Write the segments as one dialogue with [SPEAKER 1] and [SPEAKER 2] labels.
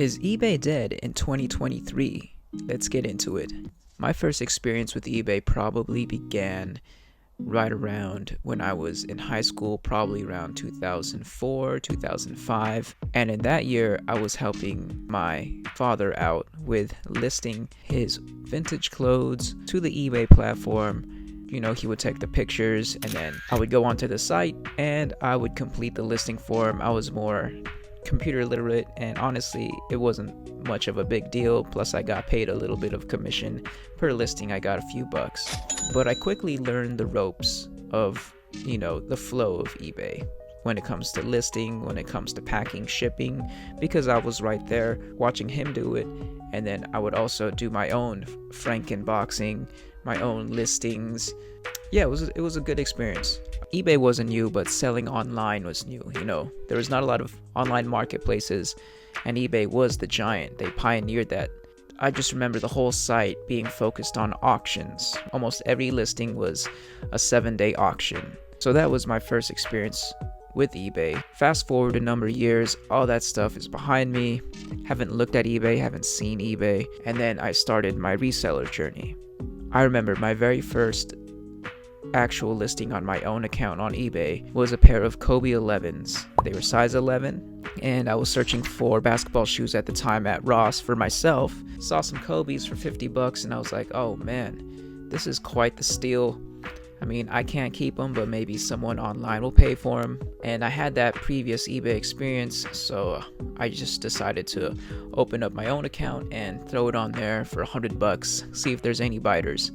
[SPEAKER 1] Is eBay dead in 2023? Let's get into it. My first experience with eBay probably began right around when I was in high school, probably around 2004, 2005. And in that year, I was helping my father out with listing his vintage clothes to the eBay platform. He would take the pictures and then I would go onto the site and I would complete the listing form. I was more computer literate, and honestly it wasn't much of a big deal. Plus I got paid a little bit of commission per listing. I got a few bucks, but I quickly learned the ropes of the flow of eBay when it comes to listing, when it comes to packing, shipping, because I was right there watching him do it. And then I would also do my own frankenboxing, my own listings. Yeah, it was a good experience. eBay wasn't new, but selling online was new. There was not a lot of online marketplaces, and eBay was the giant. They pioneered that. I just remember the whole site being focused on auctions. Almost every listing was a 7-day auction. So that was my first experience with eBay. Fast forward a number of years, all that stuff is behind me. Haven't looked at eBay, haven't seen eBay, and then I started my reseller journey. I remember my very first actual listing on my own account on eBay was a pair of Kobe 11s. They were size 11, and I was searching for basketball shoes at the time at Ross for myself. Saw some Kobe's for $50 and I was like, oh man, this is quite the steal. I mean, I can't keep them, but maybe someone online will pay for them. And I had that previous eBay experience, so I just decided to open up my own account and throw it on there for $100, see if there's any biters.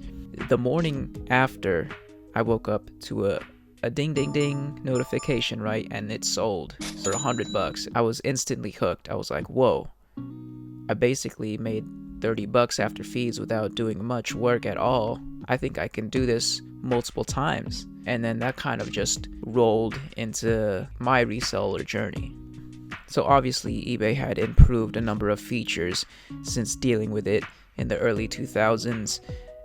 [SPEAKER 1] The morning after, I woke up to a ding ding ding notification, right? And it sold for $100. I was instantly hooked. I was like, whoa. I basically made $30 after fees without doing much work at all. I think I can do this multiple times. And then that kind of just rolled into my reseller journey. So obviously eBay had improved a number of features since dealing with it in the early 2000s.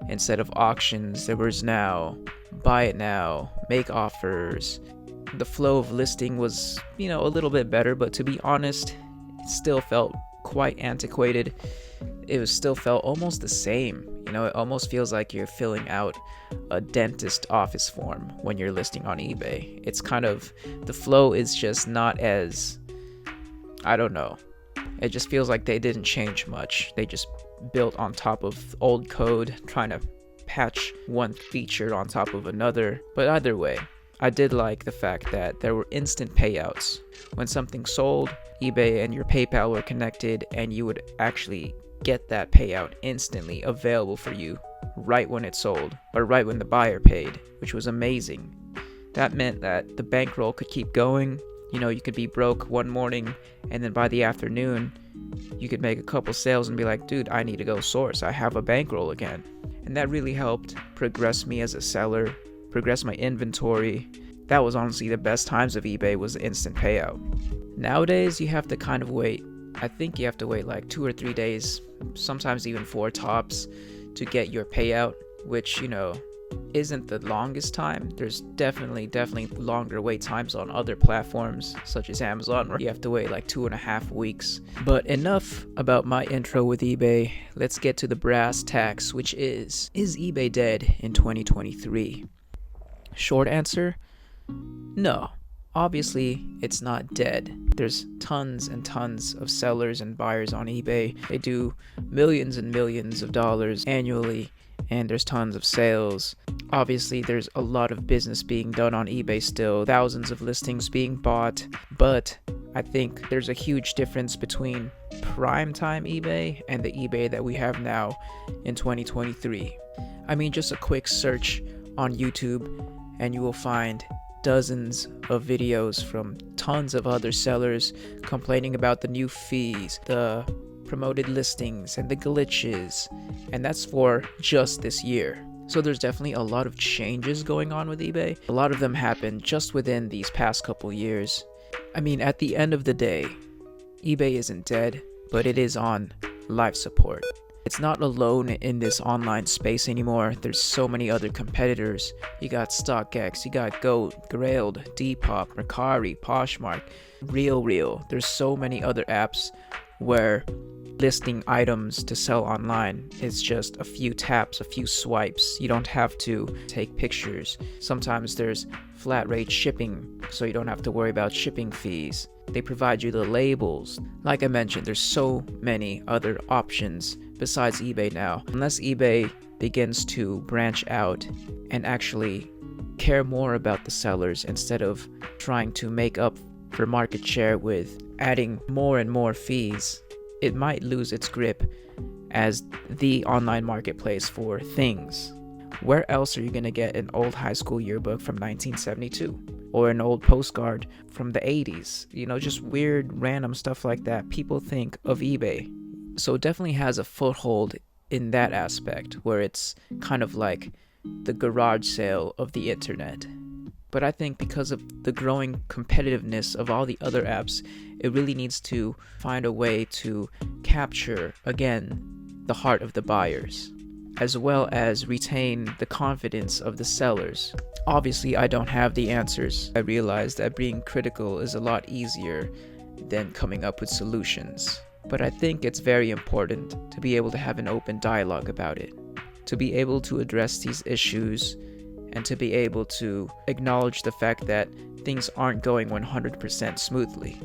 [SPEAKER 1] Instead of auctions, there was now buy it now, make offers. The flow of listing was, a little bit better, but to be honest, it still felt quite antiquated. It still felt almost the same. It almost feels like you're filling out a dentist office form when you're listing on eBay. It's kind of, the flow is just not as, I don't know. It just feels like they didn't change much. They just built on top of old code, trying to patch one feature on top of another. But either way, I did like the fact that there were instant payouts. When something sold, eBay and your PayPal were connected, and you would actually get that payout instantly available for you right when it sold, or right when the buyer paid, which was amazing. That meant that the bankroll could keep going. You could be broke one morning, and then by the afternoon, you could make a couple sales and be like, dude, I need to go source. I have a bankroll again. And that really helped progress me as a seller, progress my inventory. That was honestly the best times of eBay, was the instant payout. Nowadays, you have to kind of wait. I think you have to wait like 2 or 3 days, sometimes even 4 tops, to get your payout, which, isn't the longest time. There's definitely longer wait times on other platforms such as Amazon, where you have to wait like 2.5 weeks. But enough about my intro with eBay. Let's get to the brass tacks, which is eBay dead in 2023? Short answer, no. Obviously, it's not dead. There's tons and tons of sellers and buyers on eBay. They do millions and millions of dollars annually, and there's tons of sales. Obviously, there's a lot of business being done on eBay still, thousands of listings being bought, but I think there's a huge difference between primetime eBay and the eBay that we have now in 2023. I mean, just a quick search on YouTube and you will find dozens of videos from tons of other sellers complaining about the new fees, the promoted listings, and the glitches, and that's for just this year. So there's definitely a lot of changes going on with eBay. A lot of them happened just within these past couple years. I mean, at the end of the day, eBay isn't dead, but it is on life support. It's not alone in this online space anymore. There's so many other competitors. You got StockX, you got Goat, Grailed, Depop, Mercari, Poshmark, RealReal. There's so many other apps where listing items to sell online is just a few taps, a few swipes. You don't have to take pictures. Sometimes there's flat rate shipping, so you don't have to worry about shipping fees. They provide you the labels. Like I mentioned, there's so many other options besides eBay now. Unless eBay begins to branch out and actually care more about the sellers instead of trying to make up for market share with adding more and more fees, it might lose its grip as the online marketplace for things. Where else are you going to get an old high school yearbook from 1972? Or an old postcard from the 80s? You know, just weird, random stuff like that. People think of eBay. So it definitely has a foothold in that aspect, where it's kind of like the garage sale of the internet. But I think because of the growing competitiveness of all the other apps, it really needs to find a way to capture, again, the heart of the buyers, as well as retain the confidence of the sellers. Obviously, I don't have the answers. I realize that being critical is a lot easier than coming up with solutions. But I think it's very important to be able to have an open dialogue about it, to be able to address these issues, and to be able to acknowledge the fact that things aren't going 100% smoothly.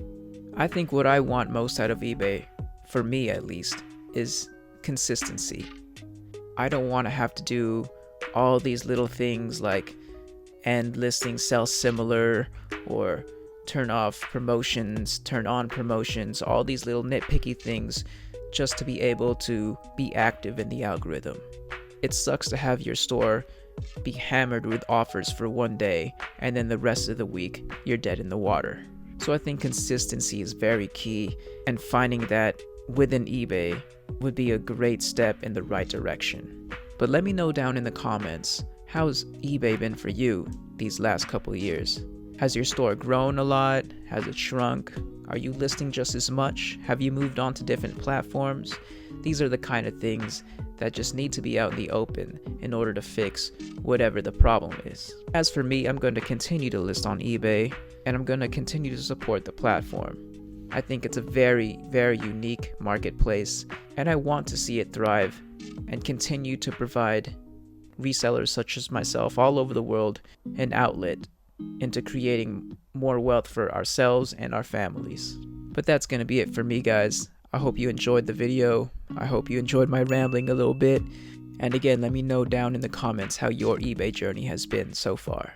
[SPEAKER 1] I think what I want most out of eBay, for me at least, is consistency. I don't want to have to do all these little things like end listing sell similar, or turn off promotions, turn on promotions, all these little nitpicky things just to be able to be active in the algorithm. It sucks to have your store be hammered with offers for one day and then the rest of the week you're dead in the water. So I think consistency is very key, and finding that within eBay would be a great step in the right direction. But let me know down in the comments, how's eBay been for you these last couple of years? Has your store grown a lot? Has it shrunk? Are you listing just as much? Have you moved on to different platforms? These are the kind of things that just need to be out in the open in order to fix whatever the problem is. As for me, I'm going to continue to list on eBay, and I'm going to continue to support the platform. I think it's a very, very unique marketplace, and I want to see it thrive and continue to provide resellers such as myself all over the world an outlet into creating more wealth for ourselves and our families. But that's going to be it for me, guys. I hope you enjoyed the video. I hope you enjoyed my rambling a little bit. And again, let me know down in the comments how your eBay journey has been so far.